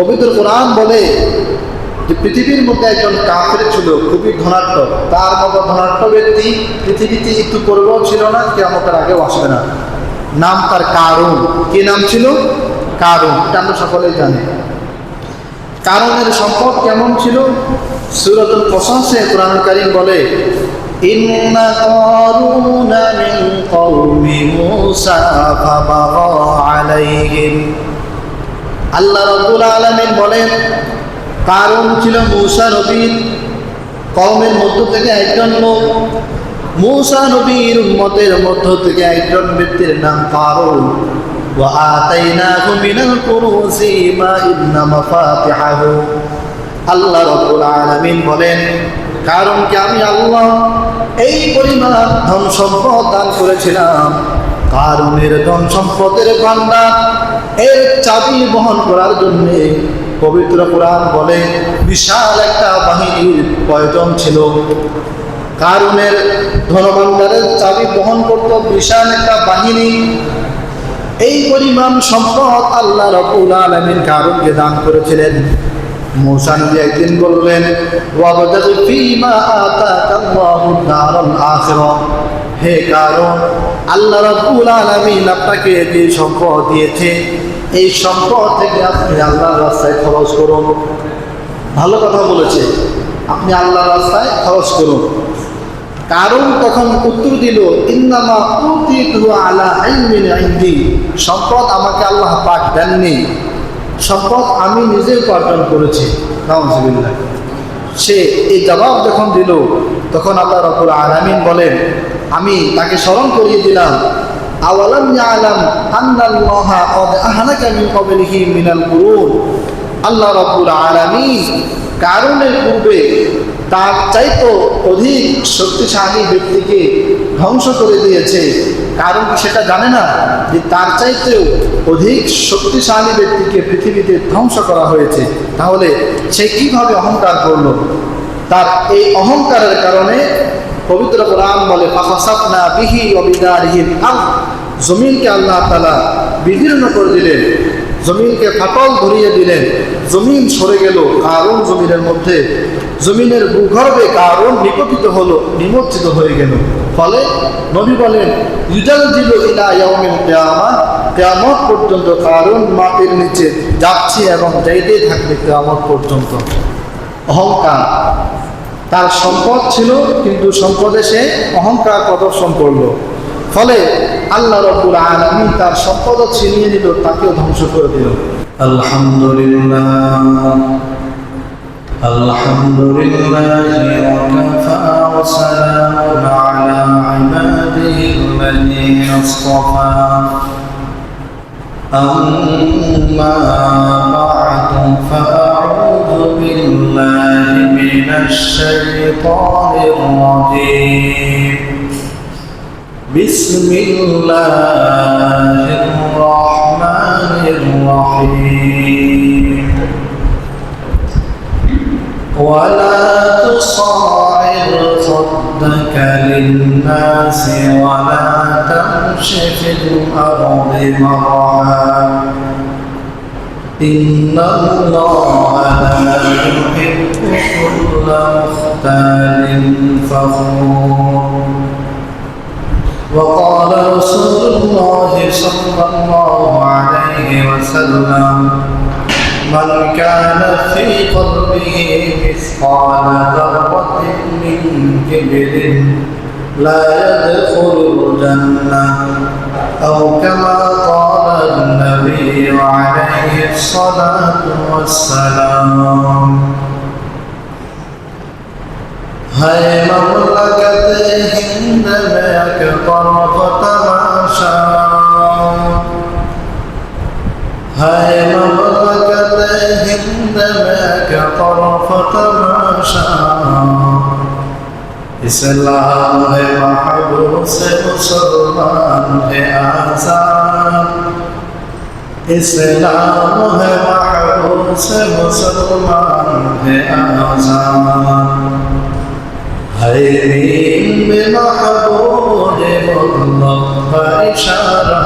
পবিত্র কোরআন বলে যে পৃথিবীর মধ্যে একজন কাফের ছিল, খুবই ধনাঢ্য, তার মতো ধনাঢ্য ব্যক্তি পৃথিবীতে একটু পূর্বেও ছিল না, কিয়ামতের আগেও আসবে না। নাম তার কারুন। কি নাম ছিল? কারুন। এটা আমরা সকলেই জানি। কারুনের সম্পদ কেমন ছিল? সূরাতুল কসসে কোরআনুল কারীম বলে, ইন্না কারুনা মিন কওমি মূসা ফাবাগা আলাইহিম। আল্লাহ রাব্বুল আলামিন বলেন, কারুন ছিল মূসা নবীর কওমের মধ্য থেকে একজন লোক। মূসা নবীর উম্মতের মধ্য থেকে একজন ব্যক্তির নাম কারুন। ওয়া আতাইনাহু মিনাল কুনুজি মা ইন্না মাফাতিহাহু। আল্লাহ রাব্বুল আলামিন বলেন, কারুনকে আমি আল্লাহ এই পরিমাণ ধন সম্পদ দান করেছিলাম। কারুনের ধন সম্পদের ভান্ডার এর চাবি বহন করার জন্য পবিত্র কোরআন বলে বিশাল একটা বাহিনীর প্রয়োজন ছিল। কারুনের ধনভাণ্ডারের চাবি বহন করত বিশাল একটা বাহিনী। এই পরিমাণ সম্পদ আল্লাহ রাব্বুল আলামিন কারুনকে দান করেছিলেন। মূসা নবী একদিন বললেন, ওয়াবতাগি ফীমা আতাকাল্লাহু দারাল আখিরাহ। হে কারুন, আল্লাহ রাব্বুল আলামিন আপনাকে যে সম্পদ দিয়েছে, এই সম্পদ থেকে আপনি আল্লাহর রাস্তায় খরচ করুন। ভালো কথা বলেছে, আপনি আল্লাহর রাস্তায় খরচ করুন। কারুন তখন উত্তর দিল, ইন্নামা উতিতু আলা ইলমিন ইনদি। সম্পদ আমাকে আল্লাহ পাক দেননি, সম্পদ আমি নিজে উপার্জন করেছি। নাউযুবিল্লাহ। সে এই জবাব যখন দিল, তখন আল্লাহ রাব্বুল আলামিন বলেন, আমি তাকে স্মরণ করিয়ে দিলাম, আওয়ালাম ইয়ালাম আন্নাল্লাহা ক্বাদ আহলাকা মিন ক্বাবলিহি মিনাল কুরুন। আল্লাহ রাব্বুল আলামিন কারুনের পূর্বে তার চাইতে অধিক শক্তিশালী ব্যক্তিকে ধ্বংস করে দিয়েছে। কারণ কি সেটা জানে না যে তার চাইতেও অধিক শক্তিশালী ব্যক্তিকে পৃথিবীতে ধ্বংস করা হয়েছে? তাহলে সে কিভাবে অহংকার করলো? তার এই অহংকারের কারণে পবিত্র কোরআন বলে, ফাখাসাফনা বিহি ওয়া বিদারিহিল আরদ। জমিনকে আল্লাহ তাআলা বিদীর্ণ করে দিলেন, জমিনকে ফাটল ধরিয়ে দিলেন, জমিন সরে গেল কারুন জমিনের মধ্যে। জমিনের ভূগর্ভে কারুন নিপতিত হলো, নিমজ্জিত হয়ে গেল। ফলে নবী বলেন, ইউজালজিলু ইলা ইয়াউমিল কিয়ামা। কিয়ামত পর্যন্ত কারুন মাটির নিচে যাচ্ছে এবং যাইতেই থাকবে কিয়ামত পর্যন্ত। অহংকার। তার সম্পদ ছিল, কিন্তু সম্পদে সে অহংকার প্রদর্শন করলো। ফলে আল্লাহ রাব্বুল আলামিন তার সম্পদ ছিনিয়ে নিল, তাকেও ধ্বংস করে দিল। আলহামদুলিল্লাহ আলহামদুলিল্লাহি ওয়া কাফা ওয়া সালামুন আলা ইবাদিহিল্লাযীনা ইসতাফা। আম্মা বা'দু ফাআউযু বিল্লাহি মিনাশ শাইতানির রাজীম। বিসমিল্লাহির রহমানির রহিম। ولا تصعر خدك للناس ولا تمش في الأرض مرحا إن الله لا يحب كل مختال فخور. وقال رسول الله صلى الله عليه وسلم، من كان في قلبه مثقال ذرة من كبر لا يدخل الجنة، أو كما قال النبي عليه الصلاة والسلام. है ममलकत हिंद में एक तरफ तमाशा, है ममलकत हिंद में एक तरफ तमाशा। इस्लाम है महबूस मुसलमान है आजाद, इस्लाम है महबूस मुसलमान है आजाद। है नीम महबूब मुल्क का इशारा,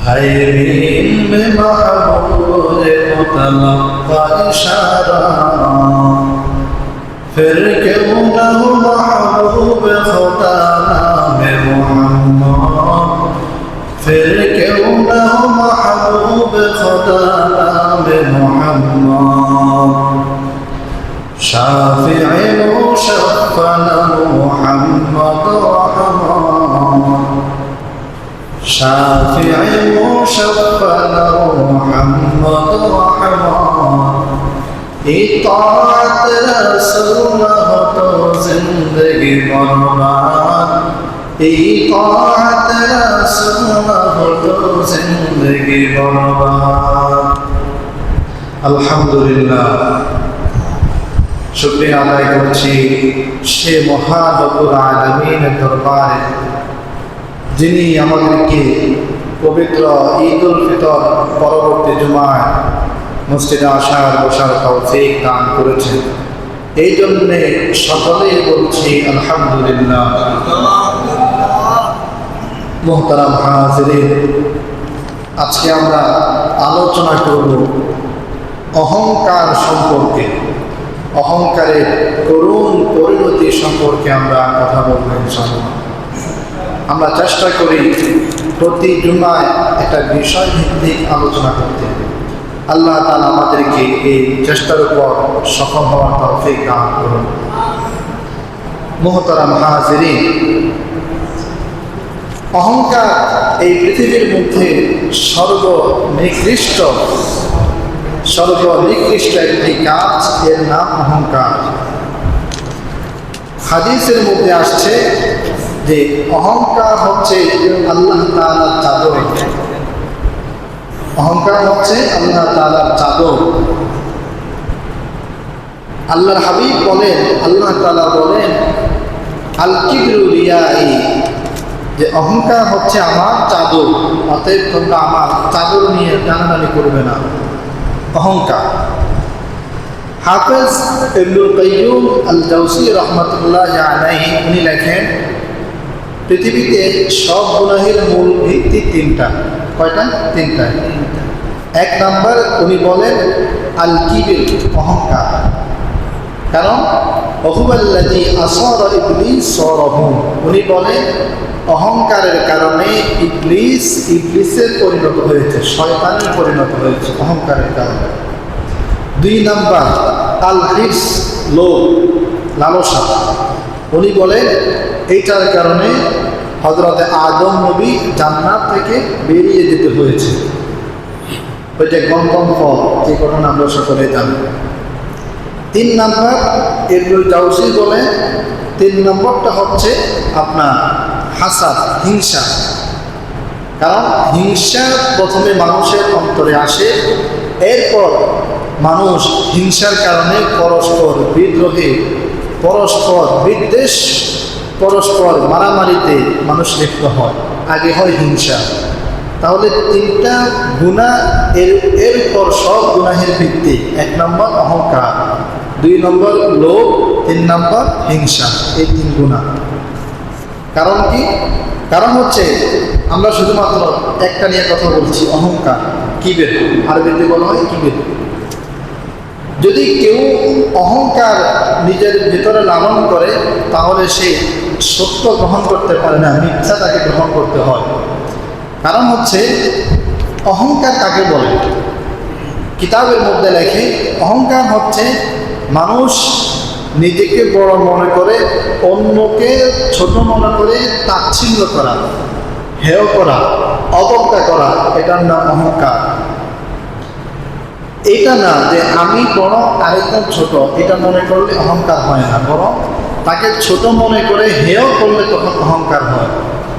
है नीम महबूब मुतलक्का इशारा फिर क्यों न हो महबूब खुदा नाम मोहम्मद फिर क्यों न हो महबूब खुदा नाम मोहम्मद शाफि'i मुशफ़्फ़अ मुहम्मद रहमान शाफि'i मुशफ़्फ़अ मुहम्मद रहमान इताअत रसूल न हो तो जिंदगी बर्बाद इताअत रसूल न हो तो जिंदगी बर्बाद अल्हम्दुलिल्लाह शुक्रिया अदा करছি সে মহান রব্বুল আলামিনের দরবারে যিনি আমাদেরকে পবিত্র ঈদ উল ফিতর পরবর্তী জুমায় মসজিদে আসার বসার তৌফিক দান করেছেন। এই জন্যে সকলেই বলছি আলহামদুলিল্লাহ। মুহতারাম হাজিরিন, আজকে আমরা আলোচনা করব অহংকার সম্পর্কে। অহংকারের করুণ পরিণতি সম্পর্কে আমরা কথা বলবো ইনশাআল্লাহ। আমরা চেষ্টা করি প্রতি জুমায় একটা বিষয় ভিত্তিক আলোচনা করতে। আল্লাহ তাআলা আমাদেরকে এই চেষ্টার উপর সফল হওয়ার তৌফিক দান করুন। মুহতারাম হাজিরিন, অহংকার এই পৃথিবীর মধ্যে সর্বনিকৃষ্ট একটি কাজ, এর নাম অহংকার। হাদিসের মধ্যে আসছে যে অহংকার হচ্ছে আল্লাহ তাআলার চাদর। অহংকার হচ্ছে আল্লাহ তাআলার চাদর। আল্লাহর হাবিব বলেন, আল্লাহ তাআলা বলেন, আল কিবরু রিয়াই, যে অহংকার হচ্ছে আমার চাদর, অতএব তোমরা আমার চাদর নিয়ে টানাটানি করবে না। অহংকার। হাফেজ ইবনুল কাইয়্যুম আল জাওজি রাহমাতুল্লাহি আলাইহি উনি লেখেন, পৃথিবীতে সব গুনাহের মূল ভিত্তি তিনটা। কয়টা? তিনটা। এক নাম্বার উনি বলেন আল কিবির, অহংকার। কারণ ওহুয়াল্লাযী আসারা ইবলিস সারাহু, উনি বলেন অহংকারের কারণে ইবলিসের পরিণত হয়েছে, শয়তানে পরিণত হয়েছে অহংকারের কারণে। দুই নাম্বার আল হিরস, লোভ, লালসা। উনি বলেন এইটার কারণে হযরতে আদম নবী জান্নাত থেকে বেরিয়ে যেতে হয়েছে। ওই যে গন্ধম ফল, যে ঘটনা আমরা সকলে জানি। তিন নাম্বার ইবনুল জাওজি বলেন, তিন নম্বরটা হচ্ছে আপনার হাসাদ, হিংসা। কারণ হিংসা প্রথমে মানুষের অন্তরে আসে, এরপর মানুষ হিংসার কারণে পরস্পর বিদ্রোহে, পরস্পর বিদ্বেষ, পরস্পর মারামারিতে মানুষ লিপ্ত হয়। আগে হয় হিংসা। তাহলে তিনটা গুনাহ, এরপর সব গুনাহের ভিত্তি। এক নম্বর অহংকার, দুই নম্বর লোভ, তিন নম্বর হিংসা। এই তিন গুনাহ। কারণ কি? কারণ হচ্ছে আমরা শুধুমাত্র একটা নিয়ে কথা বলছি, অহংকার, কিবির, আরবিতে বলা হয় কিবির। যদি কেউ অহংকার নিজের ভিতরে লালন করে, তাহলে সে সত্য গ্রহণ করতে পারে না, মিথ্যা তাকে গ্রহণ করতে হয়। কারণ হচ্ছে অহংকার কাকে বলে? কিতাবের মধ্যে লেখে অহংকার হচ্ছে মানুষ নিজেকে বড় মনে করে, অন্যকে ছোট মনে করে তাচ্ছিল্য করা, হেয় করা, অবজ্ঞা করা, এটার নাম অহংকার। এটা না যে আমি বড় আরেকজন ছোট, এটা মনে করলে অহংকার হয় না, বরং তাকে ছোট মনে করে হেয় করলে তখন অহংকার হয়।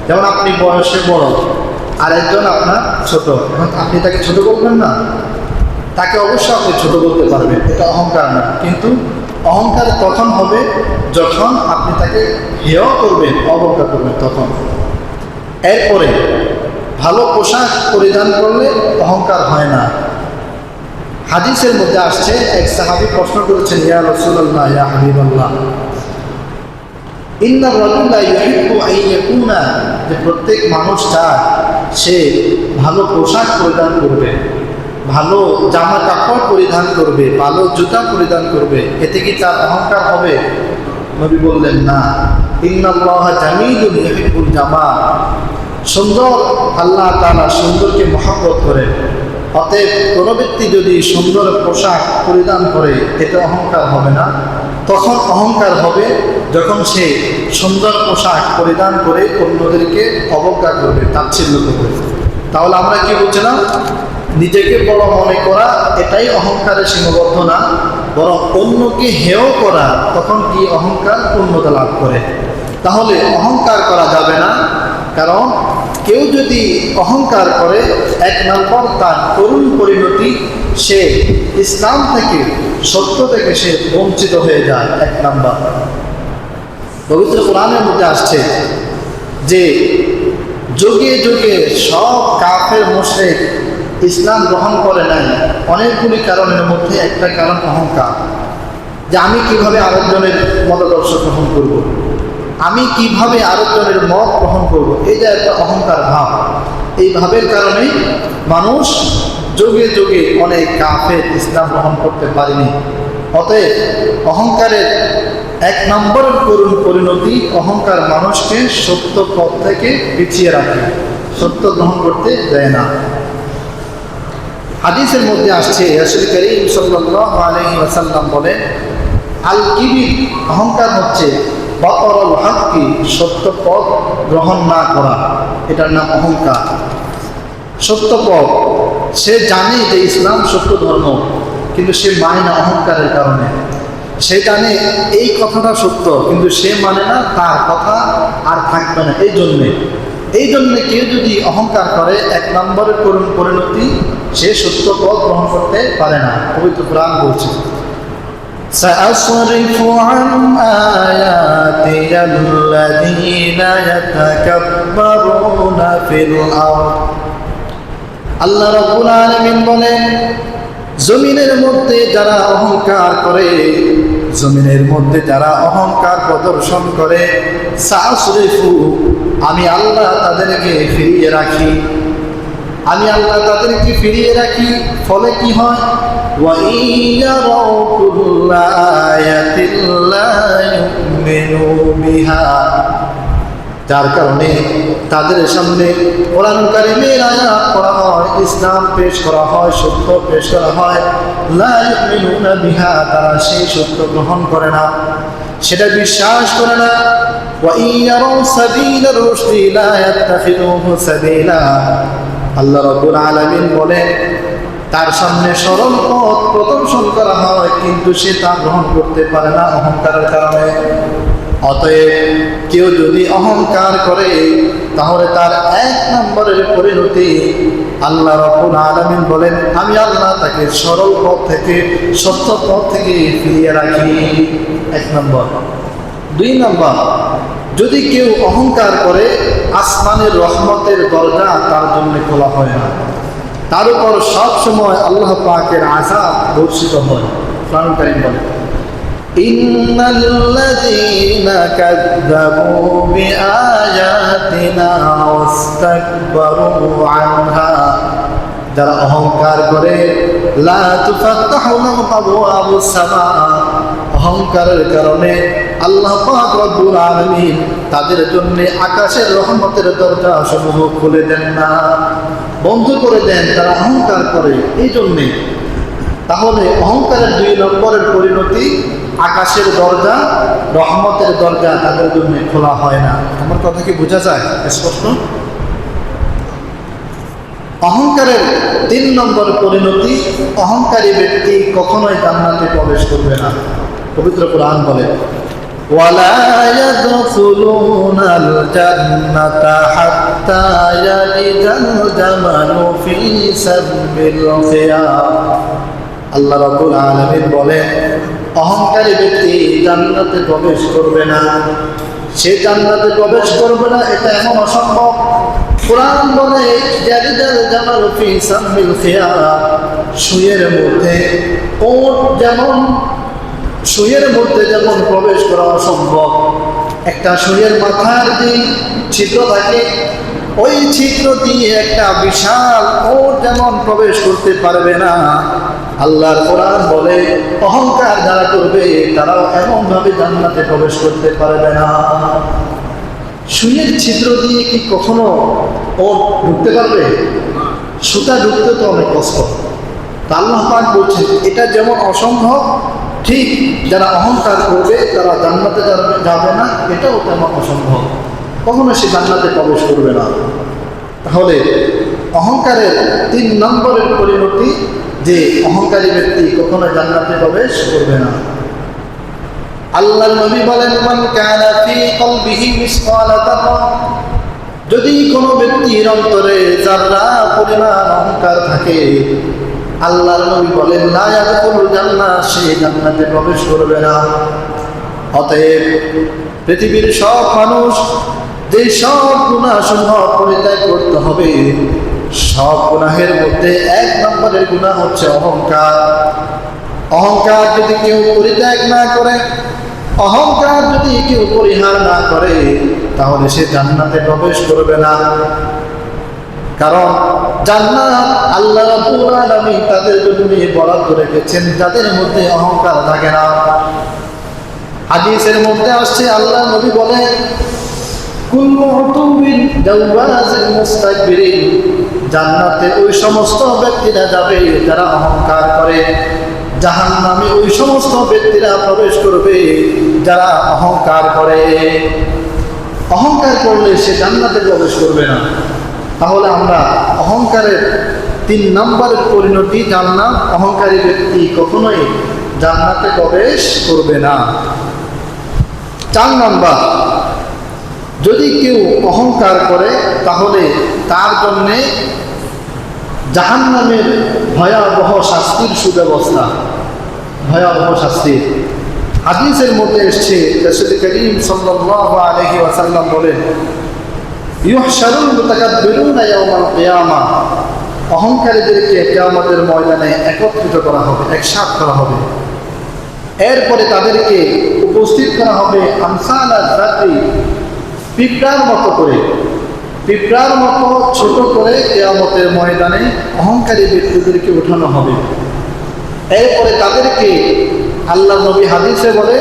যেমন আপনি বয়সে বড়, আরেকজন আপনার ছোট, এখন আপনি তাকে ছোট বলবেন না, তাকে অবশ্যই আপনি ছোট বলতে পারবেন, এটা অহংকার না। কিন্তু অহংকার তখন হবে যখন আপনি তাকে হেয় করবেন, অবজ্ঞা করবেন, তখন। এরপরে ভালো পোশাক পরিধান করলে অহংকার হয় না। হাদিসের মধ্যে আসছে, এক সাহাবী প্রশ্ন করেছেন, ইয়া রাসূলুল্লাহ, ইয়া হাবিবাল্লাহ, ইন্না রাজুলা ইউহিব্বু আন ইয়াকুনা, যে প্রত্যেক মানুষ চায় সে ভালো পোশাক পরিধান করবে, ভালো জামা কাপড় পরিধান করবে, ভালো জুতা পরিধান করবে, এতে কি তার অহংকার হবে? নবী বললেন না। ইন্নাল্লাহা জামিলুন ইউহিব্বুল জামাল। সুন্দর, আল্লাহ তাআলা সুন্দরকে মহব্বত করে। অতএব কোনো ব্যক্তি যদি সুন্দর পোশাক পরিধান করে, এতে অহংকার হবে না। তখন অহংকার হবে যখন সে সুন্দর পোশাক পরিধান করে অন্যদেরকে অবজ্ঞা করবে, তাচ্ছিল্য করবে। তাহলে আমরা কি বুঝলাম? নিজেকে বড় মনে করা এটাই অহংকারের সীমাবদ্ধ না, বরং অন্যকে হেয় করা, তখন কি অহংকার পূর্ণতা লাভ করে। তাহলে অহংকার করা যাবে না, কারণ কেউ যদি অহংকার করে, এক নম্বর তার করুণ পরিণতি, সে ইসলাম থেকে, সত্য থেকে সে বঞ্চিত হয়ে যায়। এক নম্বর, পবিত্র কোরআনের মধ্যে আসছে যে যুগে যুগে সব কাফের মুশরিক ইসলাম গ্রহণ করে নাই অনেকগুলি কারণের মধ্যে একটা কারণ অহংকার। যে আমি কিভাবে আরেকজনের মতাদর্শ গ্রহণ করব, আমি কিভাবে আরেকজনের মত গ্রহণ করব, এই যে একটা অহংকার ভাব, এই ভাবের কারণেই মানুষ যুগে যুগে অনেক কাফের ইসলাম গ্রহণ করতে পারেনি। অতএব অহংকারের এক নম্বরের করুণ পরিণতি, অহংকার মানুষকে সত্য পথ থেকে পিছিয়ে রাখে, সত্য গ্রহণ করতে দেয় না। হাদিসের মধ্যে আসছে, রাসূল করিম সাল্লাল্লাহু আলাইহি ওয়াসাল্লাম বলেন, আল কিবির, অহংকার হচ্ছে বাতরুল হক্কি, সত্য পথ গ্রহণ না করা, এটার নাম অহংকার। সত্য পথ, সে জানে যে ইসলাম সত্য ধর্ম, কিন্তু সে মানে না অহংকারের কারণে। সে জানে এই কথাটা সত্য, কিন্তু সে মানে না, তার কথা আর থাকবে না। এই জন্যে কেউ যদি অহংকার করে, এক নম্বরের করুণ পরিণতি, সে সত্য পথ গ্রহণ করতে পারে না। পবিত্র কোরআন বলছে, سأصرف عن آياتي الذين يتكبرون في الأرض। আল্লাহ রাব্বুল আলামিন বলেন, জমিনের মধ্যে যারা অহংকার করে, জমিনের মধ্যে যারা অহংকার প্রদর্শন করে, সাসরিফু, আমি আল্লাহ তাদেরকে ফিরিয়ে রাখি, আমি আল্লাহ তাদেরকে ফিরিয়ে রাখি। ফলে কি হয়? ওয়া ইয়ারাউ কুল্লা আয়াতিন লা ইউমিনু বিহা, যার কারণে তাদের সামনে কোরআন কারীমের আয়াত পড়া হয়, ইসলাম পেশ করা হয়, সত্য পেশ করা হয়, লা ইউমিনুনা বিহা, তারা সেই সত্য গ্রহণ করে না, সেটা বিশ্বাস করে না। ওয়া ইয়ারাউ সাবিলা রুশদি লা ইয়াত্তাখিযুহু সাবিলা, আল্লাহ রাব্বুল আলামিন বলেন, তার সামনে সরল পথ প্রদর্শন করা হয়, কিন্তু সে তা গ্রহণ করতে পারে না অহংকারের কারণে। অতএব কেউ যদি অহংকার করে, তাহলে তার এক নম্বরের পরিণতি, আল্লাহ রাব্বুল আলামিন বলেন, আমি আল্লাহ তাকে সরল পথ থেকে, সত্য পথ থেকে ফিরিয়ে রাখি। এক নম্বর। দুই নম্বর, যদি কেউ অহংকার করে, আসমানের রহমতের দরজা তার জন্য খোলা হয় না, তার উপর সব সময় আল্লাহ পাকের আযাব বর্ষিত হয়। কোরআন কারীম বলে, ইন্নাল্লাযীনা কাযযাবু বিআয়াতিনা ওয়াস্তাকবারু আনহা, যারা অহংকার করে, লা তুফাত্তাহু লাহুম আবওয়াবুস সামা, অহংকারের কারণে আল্লাহ পাক রব্বুল আলামিন তাদের জন্য আকাশের রহমতের দরজা সমূহ খুলে দেন না, বন্ধ করে দেন। তারা অহংকার করে এই জন্যে। তাহলে অহংকারের দুই নম্বরের পরিণতি, আকাশের দরজা, রহমতের দরজা তাদের জন্য খোলা হয় না। আমার কথা কি বোঝা যায় স্পষ্ট? অহংকারের তিন নম্বর পরিণতি, অহংকারী ব্যক্তি কখনোই জান্নাতে প্রবেশ করবে না। পবিত্র কোরআন বলে, ওয়ালা ইয়াদখুলুনাল জান্নাতা হাত্তা ইয়ালিজাল জামালু ফি সাবিল খিয়াম। আল্লাহ রাব্বুল আলামিন বলেন, অহংকারী ব্যক্তি জান্নাতে প্রবেশ করবে না। সে জান্নাতে প্রবেশ করবে না, এটা এমন অসম্ভব। কোরআন বলে, ইয়ালিজাল জামালু ফি সাবিল খিয়াম, সুয়ের মধ্যে ওট যেমন, সুইয়ের মধ্যে যেমন প্রবেশ করা অসম্ভব, একটা সুইয়ের মাথার যে ছিদ্র থাকে, ওই ছিদ্র দিয়ে একটা বিশাল ওট যেমন প্রবেশ করতে পারবে না, আল্লাহর কোরআন বলে অহংকার যারা করবে তারাও এমনভাবে জান্নাতে প্রবেশ করতে পারবে না। সুইয়ের ছিদ্র দিয়ে কি কখনো ওট ঢুকতে পারবে? সুতা ঢুকতে তো অনেক কষ্ট। তা আল্লাহ পাক বলছেন এটা যেমন অসম্ভব, ঠিক যারা অহংকার করবে তারা জান্নাতে যাবে না, এটাও তেমন অসম্ভব, কখনো সে জান্নাতে প্রবেশ করবে না। তাহলে অহংকারের 3 নম্বরের পরিণতি যে অহংকারী ব্যক্তি কখনো জান্নাতে প্রবেশ করবে না। আল্লাহর নবী বলেন মান কানা ফি কলবিহি মিসকালা যাররা, যদি কোনো ব্যক্তির অন্তরে যারা পরিমাণ অহংকার থাকে, আল্লাহর নবী বলেন লা ইয়াদখুলুল জান্নাহ, সে জান্নাতে প্রবেশ করবে না। অতএব পৃথিবীর সব মানুষ যে সব গুনাহ সমূহ পরিত্যাগ করতে হবে, সব গুনাহের মধ্যে 1 নম্বরের গুনাহ হচ্ছে অহংকার। অহংকার যদি কেউ পরিত্যাগ না করে, অহংকার যদি কেউ পরিহার না করে, তাহলে সে জান্নাতে প্রবেশ করবে না। কারণ জান্নাত আল্লাহ রাব্বুল আলামিন তাদের জন্য বরাদ্দ রেখেছেন যাদের মধ্যে অহংকার থাকে না। হাদিসের মধ্যে আসছে আল্লাহ নবী বলেন কুল্লু উতুবিন জাওয়াজিন মুস্তাকবিরিন, জান্নাতে ওই সমস্ত ব্যক্তিরা যাবে যারা অহংকার করে, জাহান্নামে ওই সমস্ত ব্যক্তিরা প্রবেশ করবে যারা অহংকার করে। অহংকার করলে সে জান্নাতে প্রবেশ করবে না। তাহলে আমরা অহংকারের 3 নম্বরের পরিণতি জানলাম, অহংকারী ব্যক্তি কখনোই জান্নাতে প্রবেশ করবে না। 4 নম্বর, যদি কেউ অহংকার করে তাহলে তার জন্যে জাহান্নামের ভয়াবহ শাস্তির সুব্যবস্থা, ভয়াবহ শাস্তি। হাদিসের মধ্যে এসেছে রাসূল করিম সাল্লাল্লাহু আলাইহি ওয়াসাল্লাম বলেন ইউহশারুল মুতাকাব্বিরুনা ইয়াওমাল কিয়ামাহ, অহংকারীদেরকে কিয়ামতের ময়দানে একত্রিত করা হবে, একসাথ করা হবে। এরপরে তাদেরকে উপস্থিত করা হবে আমসালা যাতি, পিঁপড়ার মতো করে, পিঁপড়ার মতো ছোট করে কিয়ামতের ময়দানে অহংকারী ব্যক্তিদেরকে উঠানো হবে। এরপরে তাদেরকে আল্লাহ নবী হাদিসে বলে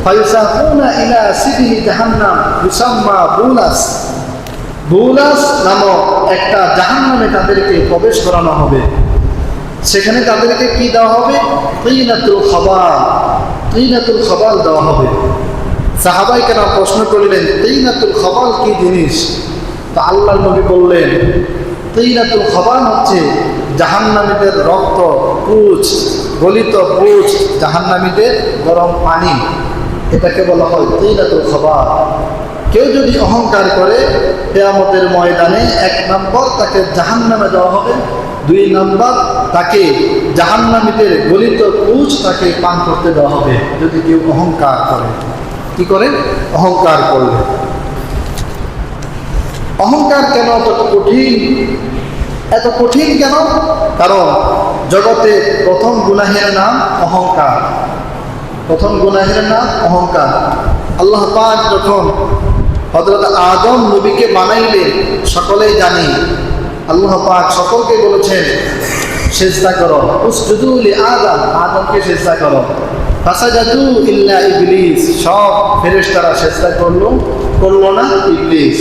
ফায়ুসাকুনা ইলা সিদহি জাহান্নাম ইউসাম্মা বুলাস, বুলাস নামক একটা জাহান্নামে তাদেরকে প্রবেশ করানো হবে। সেখানে তাদেরকে কি দেওয়া হবে? তিনাতুল খাবাল, তিনাতুল খাবাল দেওয়া হবে। সাহাবাই কেন প্রশ্ন করলেন তিনাতুল খাবাল কি জিনিস? তা আল্লাহ নবী বললেন তিনাতুল খাবাল হচ্ছে জাহান্নামীদের রক্ত, পুঁজ, গলিত পুঁজ, জাহান্নামীদের গরম পানি, এটাকে বলা হয় তিনাতুল খাবাল। কেউ যদি অহংকার করে কিয়ামতের ময়দানে 1 নম্বর তাকে জাহান্নামে দেওয়া হবে, 2 নম্বর তাকে জাহান্নামীদের গলিত পুঁজ তাকে পান করতে দেওয়া হবে। যদি কেউ অহংকার করে, কি করে? অহংকার করলে। অহংকার কেন এত কঠিন? এত কঠিন কেন? কারণ জগতে প্রথম গুনাহের নাম অহংকার, প্রথম গুনাহের নাম অহংকার। আল্লাহ পাক যখন হযরত আদম নবীকে বানাইলেন, সকলেই জানি আল্লাহ পাক সকলকে বলেছেন সিজদা করো, উসজুদু লি আদম, আদমকে সিজদা করো। ফাসাজাদু ইল্লা ইবলিস, সব ফেরেশতারা সিজদা করলো না, ইবলিস।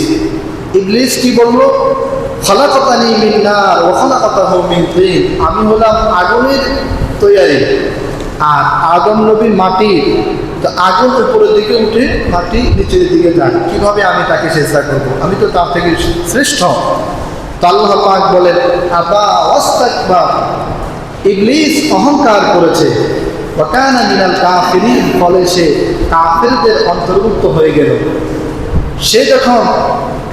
ইবলিস কি বলল? খলাকতানি মিন নার ওয়া খলাকতাহু মিন তিন, আমি হলাম আগুনের তৈরি আর আদম নবী মাটি, তো আগুন উপরের দিকে উঠে মাটি নিচের দিকে যায়, কিভাবে আমি তাকে সিজদা করব? আমি তো তার থেকে শ্রেষ্ঠ। তো আল্লাহ পাক বলেন আবা ওয়াস্তাকবার, ইবলিস অহংকার করেছে, ওয়া কানা মিনাল কাফিরিন, ফলে সে কাফিরদের অন্তর্ভুক্ত হয়ে গেল। সে যখন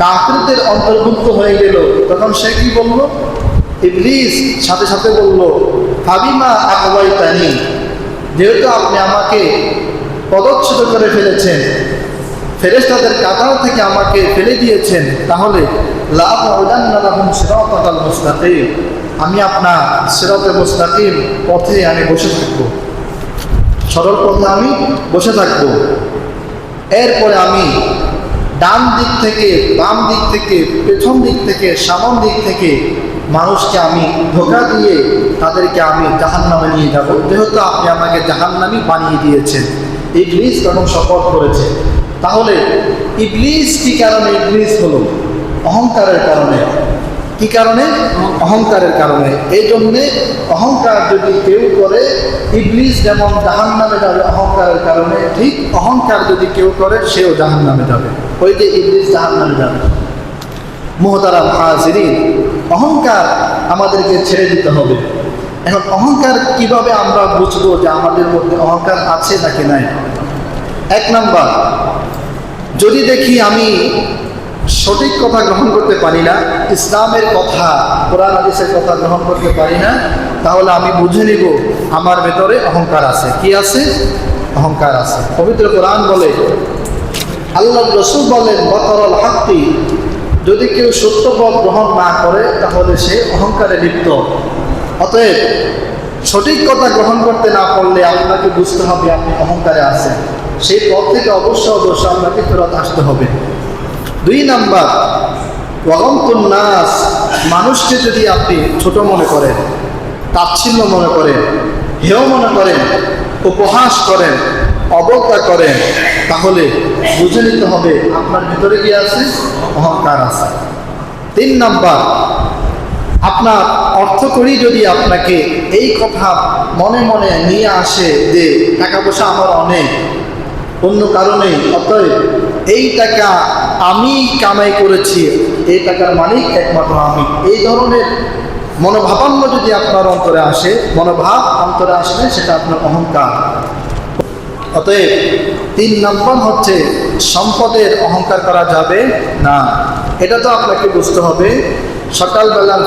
কাফিরদের অন্তর্ভুক্ত হয়ে গেল তখন সে কি বলল? ইবলিস সাথে সাথে বলল ফাবিমা আগওয়াইতানি, যেহেতু আপনি আমাকে পদচ্যুত করে ফেলেছেন, ফেরেশতাদের কাতার থেকে আমাকে ফেলে দিয়েছেন, তাহলে লা আকুদান্না লাহুম সিরাতাল মুস্তাকিম, আমি আপনার সিরাতে মুস্তাকিম পথে আমি বসে থাকব, সরল পথে আমি বসে থাকব। এরপরে আমি ডান দিক থেকে, বাম দিক থেকে, পেছন দিক থেকে, সামন দিক থেকে মানুষকে আমি ধোঁকা দিয়ে তাদেরকে আমি জাহান্নামে নিয়ে যাব, যেহেতু আপনি আমাকে জাহান্নামী বানিয়ে দিয়েছেন। ইবলিস তখন শপথ করেছে। তাহলে ইবলিস কি কারণে ইবলিস হলো? অহংকারের কারণে। কি কারণে? অহংকারের কারণে। এই জন্যে অহংকার যদি কেউ করে, ইবলিস যেমন জাহান্নামে যাবে অহংকারের কারণে, ঠিক অহংকার যদি কেউ করে সেও জাহান্নামে যাবে। ওই যে ইবলিস জাহান্নামে যাবে। মুহতারাম হাজিরিন, অহংকার আমাদেরকে ছেড়ে দিতে হবে। এখন অহংকার কিভাবে আমরা বুঝবো যে আমাদের মধ্যে অহংকার আছে নাকি নাই? এক নাম্বার, যদি দেখি আমি সঠিক কথা গ্রহণ করতে পারি না, ইসলামের কথা, কোরআন হাদিসের কথা গ্রহণ করতে পারি না, তাহলে আমি বুঝে নিব আমার ভেতরে অহংকার আছে। কি আছে? অহংকার আছে। পবিত্র কোরআন বলে, আল্লাহ রসূল বলেন, বতরল হাক্কি, যদি কেউ সত্য পথ গ্রহণ না করে তাহলে সে অহংকারে লিপ্ত। অতএব সঠিক কথা গ্রহণ করতে না পারলে আপনাকে বুঝতে হবে আপনি অহংকারে আছেন। সেই পথ থেকে অবশ্যই আপনাকে ফেরত আসতে হবে। 2 নাম্বার, ওয়াগমতুন নাস, মানুষকে যদি আপনি ছোট মনে করেন, তাচ্ছিল্য মনে করেন, হেয় মনে করেন, উপহাস করেন, অবজ্ঞা করেন, তাহলে বুঝে নিতে হবে আপনার ভিতরে কি আছে? অহংকার আছে। 3 নাম্বার, আপনার অর্থ করি যদি আপনাকে এই কথা মনে মনে নিয়ে আসে যে টাকা পয়সা আমার অনেক, অন্য কারণে, অতএব এই টাকা আমি কামাই করেছি, এই টাকার মালিক একমাত্র আমি, এই ধরনের মনোভাবান্য যদি আপনার অন্তরে আসে, মনোভাব অন্তরে আসলে সেটা আপনার অহংকার। অতএব 3 নম্বর হচ্ছে সম্পদের অহংকার করা যাবে না। এটা তো আপনাকে বুঝতে হবে। সকালবেলার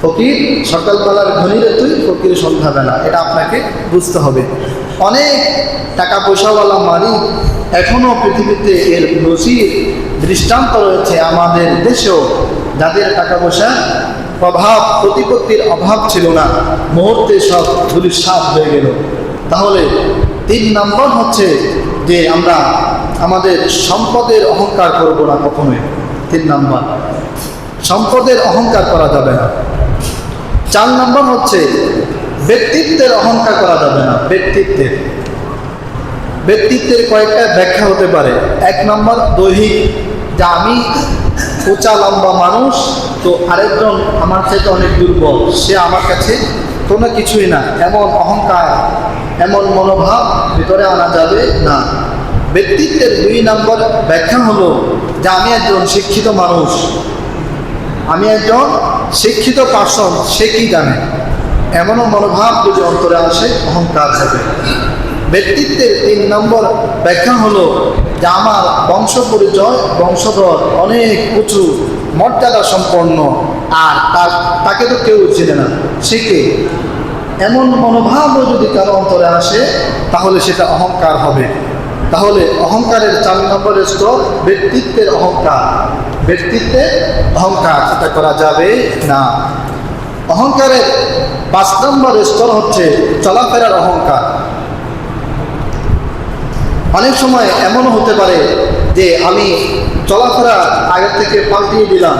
ফকির সকালবেলার ধনীরে তুই, ফকির সন্ধ্যাবেলা, এটা আপনাকে বুঝতে হবে। অনেক টাকা পয়সাওয়ালা মালিক এখনও পৃথিবীতে এর নজির দৃষ্টান্ত রয়েছে আমাদের দেশেও, যাদের টাকা পয়সা প্রতিপত্তির অভাব ছিল না, মুহূর্তে সব ধূলিসাৎ হয়ে গেল। তাহলে 3 নম্বর হচ্ছে যে আমরা আমাদের সম্পদের অহংকার করব না কখনোই। 3 নম্বর, সম্পদের অহংকার করা যাবে না। 4 নম্বর হচ্ছে ব্যক্তিত্বের অহংকার করা যাবে না। ব্যক্তিত্বের কয়েকটা ব্যাখ্যা হতে পারে। 1 নম্বর, দৈহিক, যা আমি উঁচা লম্বা মানুষ, তো আরেকজন আমার থেকে অনেক দুর্বল, সে আমার কাছে কোনো কিছুই না, এমন অহংকার, এমন মনোভাব ভিতরে আনা যাবে না। ব্যক্তিত্বের 2 নম্বর ব্যাখ্যা হলো যে আমি একজন শিক্ষিত মানুষ, আমি একজন শিক্ষিত পার্সন, সে কি জানে, এমনও মনোভাব যদি অন্তরে আসে, অহংকার হবে। ব্যক্তিত্বের 3 নম্বর ব্যাখ্যা হলো যে আমার বংশ পরিচয়, বংশধর অনেক উঁচু মর্যাদা সম্পন্ন, আর তাকে তো কেউ চিনে না, সে কে, এমন মনোভাবও যদি কারো অন্তরে আসে তাহলে সেটা অহংকার হবে। তাহলে অহংকারের 4 নম্বরের স্তর ব্যক্তিত্বের অহংকার। ব্যক্তিত্বের অহংকার এটা করা যাবে না। অহংকারের 5 নম্বরের স্তর হচ্ছে চলাফেরার অহংকার। অনেক সময় এমনও হতে পারে যে আমি চলাফেরা আগের থেকে পাল্টিয়ে দিলাম,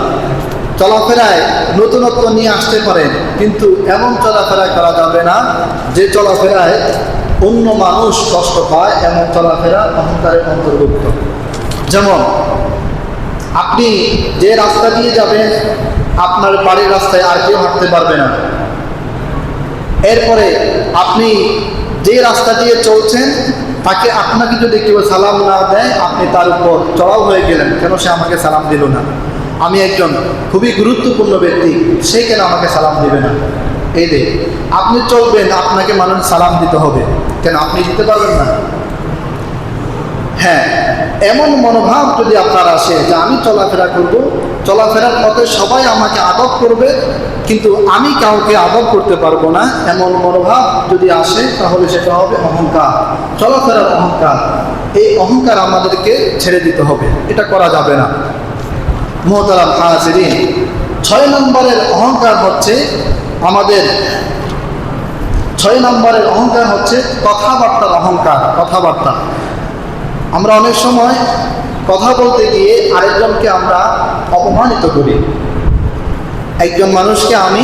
চলাফেরায় নতুনত্ব নিয়ে আসতে পারেন, কিন্তু এমন চলাফেরা করা যাবে না যে চলাফেরায় অন্য মানুষ কষ্ট পায়, এমন চলাফেরা অহংকারের অন্তর্ভুক্ত। যেমন আপনি যে রাস্তা দিয়ে যাবেন, আপনার বাড়ির রাস্তায় আর কেউ হাঁটতে পারবে না। এরপরে আপনি যে রাস্তা দিয়ে চলছেন, তাকে আপনাকে যদি কেউ সালাম না দেয়, আপনি তার উপর চড়াও হয়ে গেলেন, কেন সে আমাকে সালাম দিল না, আমি একজন খুবই গুরুত্বপূর্ণ ব্যক্তি, সে কেন আমাকে সালাম দিবে না। এই যে আপনি চলবেন, আপনাকে মানুষ সালাম দিতে হবে, কেন আপনি দিতে পারবেন না? হ্যাঁ, এমন মনোভাব যদি আপনার আসে যে আমি চলাফেরা করব, চলাফেরার পথে সবাই আমাকে আদব করবে, কিন্তু আমি কাউকে আদব করতে পারবো না, এমন মনোভাব যদি আসে তাহলে সেটা হবে অহংকার, চলাফেরার অহংকার। এই অহংকার আমাদেরকে ছেড়ে দিতে হবে, এটা করা যাবে না। মুহতারাম হাজিরিন, 6 নম্বরের অহংকার হচ্ছে আমাদের 6 নম্বরের অহংকার হচ্ছে কথাবার্তার অহংকার। কথাবার্তা আমরা অনেক সময় কথা বলতে গিয়ে আরেকজনকে আমরা অপমানিত করি। একজন মানুষকে আমি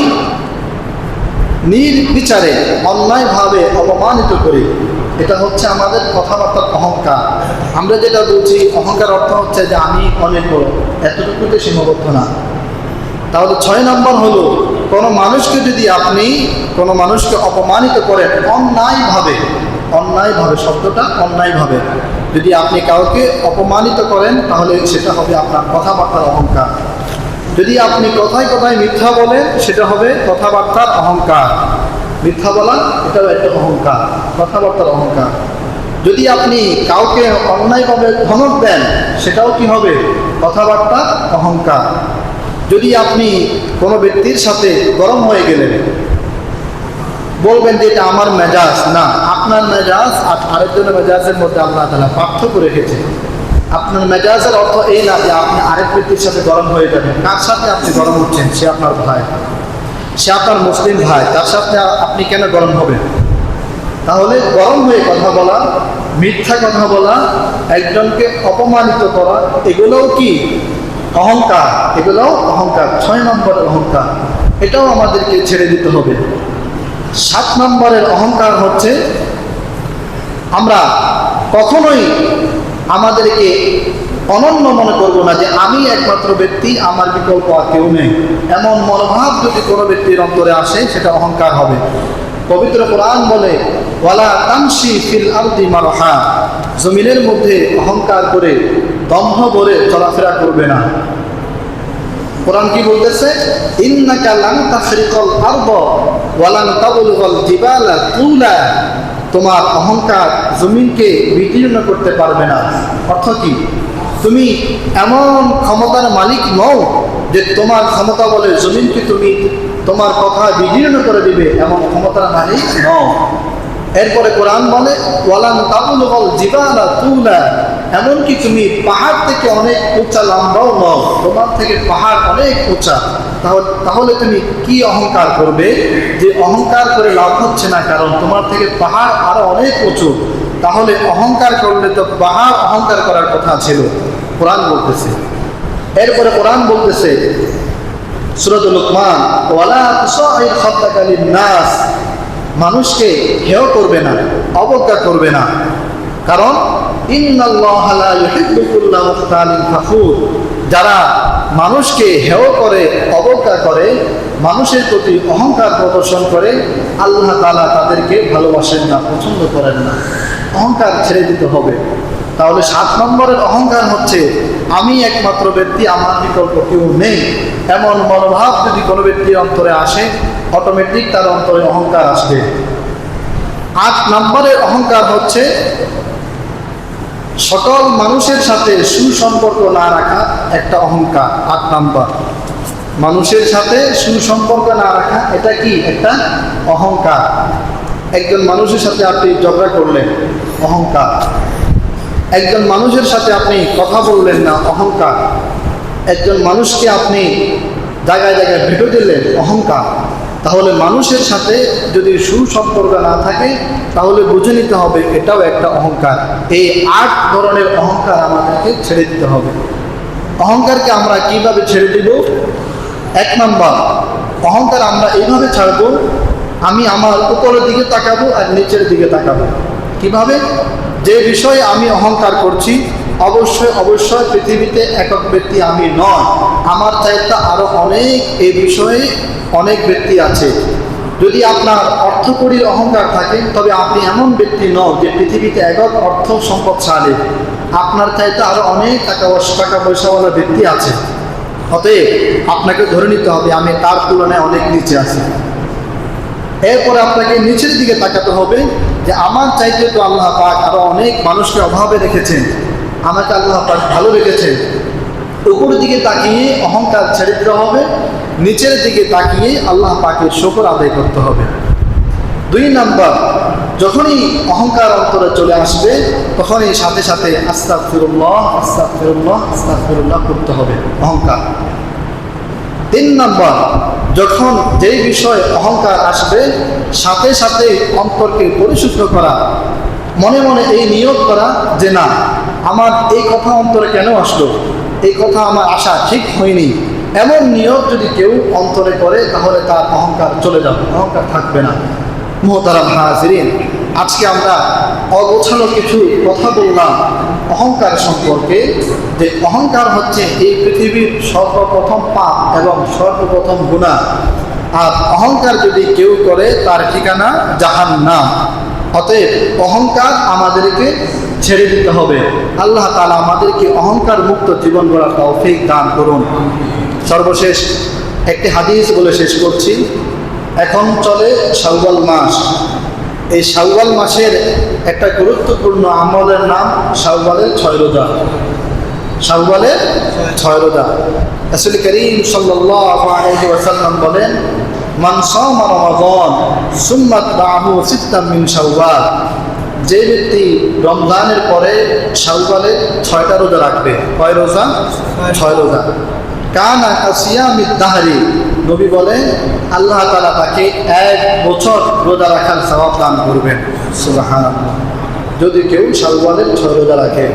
নির্বিচারে অন্যায়ভাবে অপমানিত করি, এটা হচ্ছে আমাদের কথাবার্তার অহংকার। আমরা যেটা বলছি অহংকার অর্থ হচ্ছে যে আমি অনেক বড়, এতটুকুতে সীমাবদ্ধ না। তাহলে 6 নম্বর হলো কোনো মানুষকে যদি আপনি কোনো মানুষকে অপমানিত করেন অন্যায়ভাবে, অন্যায়ভাবে শব্দটা অন্যায়ভাবে যদি আপনি কাউকে অপমানিত করেন তাহলে সেটা হবে আপনার কথাবার্তার অহংকার। যদি আপনি কথায় কথায় মিথ্যা বলেন সেটা হবে কথাবার্তার অহংকার। মিথ্যা বলা এটাও একটা অহংকার, কথাবার্তার অহংকার। যদি আপনি কাউকে অন্যায়ভাবে ধমক দেন সেটাও কি হবে? কথাবার্তা অহংকার। যদি আপনি কোনো ব্যক্তির সাথে গরম হয়ে গেলেন, বলবেন যে এটা আমার মেজাজ না, আপনার মেজাজ আর আরেকজনের মেজাজের মধ্যে আল্লাহ তাআলা পার্থক্য রেখেছে। আপনার মেজাজের অর্থ এই না যে আপনি আরেক ব্যক্তির সাথে গরম হয়ে যাবেন। কার সাথে আপনি গরম হচ্ছেন? সে আপনার ভাই, সে আপনার মুসলিম ভাই, তার সাথে আপনি কেন গরম হবেন? তাহলে গরম হয়ে কথা বলা, মিথ্যা কথা বলা, একজনকে অপমানিত করা, এগুলোও কি অহংকার? এগুলোও অহংকার। 6 নম্বরের অহংকার, এটাও আমাদেরকে ছেড়ে দিতে হবে। 7 নম্বরের অহংকার হচ্ছে আমরা কখনোই আমাদেরকে অনন্য মনে করব না যে আমি একমাত্র ব্যক্তি, আমার বিকল্প আর কেউ নেই। এমন মনোভাব যদি কোনো ব্যক্তির অন্তরে আসে সেটা অহংকার হবে। পবিত্র কোরআন বলে ওয়ালা তামশি ফিল আরদি মারহা, জমিনের মধ্যে অহংকার করে দম্ভ ভরে চলাফেরা করবে না। কোরআন কি বলতেছে? ইন্নাকা লান তাখরিকাল আরদ ওয়া লান তাবলুগাল জিবালা তুলা, তোমার অহংকার জমিনকে বিদীর্ণ করতে পারবে না। অর্থ কি? তুমি এমন ক্ষমতার মালিক নও যে তোমার ক্ষমতা বলে জমিনকে তুমি তোমার কথা বিদীর্ণ করে দিবে, এমন ক্ষমতার মালিক নও। এরপরে কোরআন বলে ওয়ালান তাবলুগাল জিবালা তুলা, এমনকি তুমি পাহাড় থেকে অনেক উঁচা লম্বাও নও, তোমার থেকে পাহাড় অনেক উঁচা। তাহলে তুমি কি অহংকার করবে যে অহংকার করে লাভ হচ্ছে না? কারণ তোমার থেকে পাহাড় আরো অনেক উঁচু। তাহলে অহংকার করলে তো পাহাড় অহংকার করার কথা ছিল, কোরআন বলতেছে। এরপরে কোরআন বলতেছে সূরাতুল লুকমান ওয়ালা তুসাইর খাদ্দাকা লিন-নাস, মানুষকে হেয় করবে না, অবজ্ঞা করবে না। কারণ ইন্নাল্লাহা লা ইউহিব্বু কুল্লা মুখতালিন ফাখুর, যারা মানুষকে হেয় করে, অবজ্ঞা করে, মানুষের প্রতি অহংকার প্রদর্শন করে, আল্লাহ তাআলা তাদেরকে ভালোবাসেন না, পছন্দ করেন না। অহংকার ছেড়ে দিতে হবে। তাহলে 7 নম্বরের অহংকার হচ্ছে আমি একমাত্র ব্যক্তি, আমার বিকল্প কেউ নেই। এমন মনোভাব যদি কোনো ব্যক্তির অন্তরে আসে অটোমেটিক তার অন্তরে অহংকার আসবে। 8 নম্বরের অহংকার হচ্ছে সকল মানুষের সাথে সুসম্পর্ক না রাখা, একটা অহংকার। 8 নম্বর, মানুষের সাথে সুসম্পর্ক না রাখা, এটা কি? একটা অহংকার। একজন মানুষের সাথে আপনি ঝগড়া করলেন, অহংকার। একজন মানুষের সাথে আপনি কথা বললেন না, অহংকার। একজন মানুষকে আপনি জায়গায় জায়গায় ভিডিও দিলেন, অহংকার। তাহলে মানুষের সাথে যদি সুসম্পর্ক না থাকে তাহলে বুঝে নিতে হবে এটাও একটা অহংকার। এই 8 ধরনের অহংকার আমাদেরকে ছেড়ে দিতে হবে। অহংকারকে আমরা কিভাবে ছেড়ে দিব? 1 নম্বর, অহংকার আমরা এইভাবে ছাড়বো, আমি আমার উপরের দিকে তাকাবো আর নিচের দিকে তাকাবো। কিভাবে? যে বিষয়ে আমি অহংকার করছি অবশ্যই অবশ্যই পৃথিবীতে একক ব্যক্তি আমি নয়, আমার চাইতে আরো অনেক এই বিষয়ে অনেক ব্যক্তি আছে। যদি আপনার অর্থকড়ির অহংকার থাকে তবে আপনি এমন ব্যক্তি নন যে পৃথিবীতে একক অর্থ সম্পদশালী, আপনার চাইতে আরো অনেক টাকা পয়সাওয়ালা ব্যক্তি আছে। অতএব আপনাকে ধরে নিতে হবে আমি তার তুলনায় অনেক নিচে আছি। এরপরে আপনাকে নিচের দিকে তাকাতে হবে যে আমার চাইতে তো আল্লাহ পাক আরো অনেক মানুষকে অভাবে রেখেছেন, আমাকে আল্লাহ পাক ভালো রেখেছেন। উপরের দিকে তাকিয়ে অহংকার ছেড়ে দিতে হবে, নিচের দিকে তাকিয়ে আল্লাহ পাকের শুকর আদায় করতে হবে। 2 নম্বর, যখনই অহংকার অন্তরে চলে আসবে তখনই সাথে সাথে আস্তাগফিরুল্লাহ আস্তাগফিরুল্লাহ আস্তাগফিরুল্লাহ করতে হবে, অহংকার। 3 নম্বর, যখন যেই বিষয়ে অহংকার আসবে সাথে সাথে অন্তরকে পরিশুদ্ধ করা, মনে মনে এই নিয়ত করা যে না, আমার এই কথা অন্তরে কেন আসলো, এই কথা আমার আশা ঠিক হয়নি, এমন নিয়ত যদি কেউ অন্তরে করে তাহলে তার অহংকার চলে যাবে, অহংকার থাকবে না। মুহতারাম হাজিরিন, আজকে আমরা অগোছালো কিছু কথা বললাম অহংকার সম্পর্কে, যে অহংকার হচ্ছে এই পৃথিবীর সর্বপ্রথম পাপ এবং সর্বপ্রথম গুনাহ। আর অহংকার যদি কেউ করে তার ঠিকানা জাহান্নাম। অতএব অহংকার আমাদেরকে ছেড়ে দিতে হবে। আল্লাহ তাআলা আমাদেরকে অহংকার মুক্ত জীবন গড়ার তৌফিক দান করুন। সর্বশেষ একটি হাদিস বলে শেষ করছি। এখন চলে শাওয়াল মাস। এই শাওয়াল মাসের একটা গুরুত্বপূর্ণ আমলের নাম শাওয়ালের 6 রোজা। শাওয়ালের 6 রোজা। রাসূল করিম সাল্লাল্লাহু আলাইহি ওয়াসাল্লাম বলেন, মান সামা রমাদান সুম্মা তা'আহু সিত্তাম মিন শাওয়াল, যে ব্যক্তি রমজানের পরে শাওয়ালে 6টা রোজা রাখবে। কয় রোজা? 6 রোজা। কানা কাসিয়ামিদ দাহরি, নবী বলেন আল্লাহ তাআলা তাকে 1 বছর রোজা রাখার সওয়াব দান করবেন। সুবহানাল্লাহ, যদি কেউ শাওয়ালের 6 রোজা রাখে।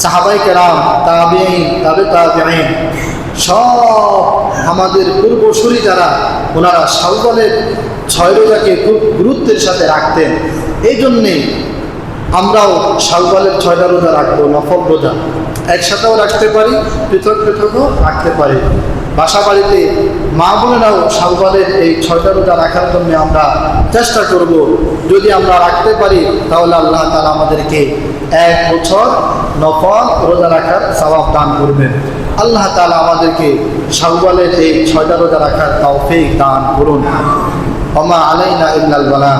সাহাবায়ে কেরাম, তাবেঈন, তাবেঈন সব আমাদের পূর্বসূরি যারা, ওনারা শাওয়ালের 6 রোজাকে খুব গুরুত্বের সাথে রাখতেন। এই জন্যে আমরাও শাওয়ালের 6টা রোজা রাখবো, নফল রোজা। একসাথেও রাখতে পারি, পৃথক পৃথকও রাখতে পারি। বাসা বাড়িতে মা বোনেরাও শাওয়ালের এই 6টা রোজা রাখার জন্য আমরা চেষ্টা করব। যদি আমরা রাখতে পারি তাহলে আল্লাহ তাআলা আমাদেরকে 1 বছর নফল রোজা রাখার সওয়াব দান করবেন। আল্লাহ তাআলা আমাদেরকে শাওয়ালের এই 6টা রোজা রাখার তৌফিক দান করুন। ওমা আলাইনা ইল্লাল বালাগ।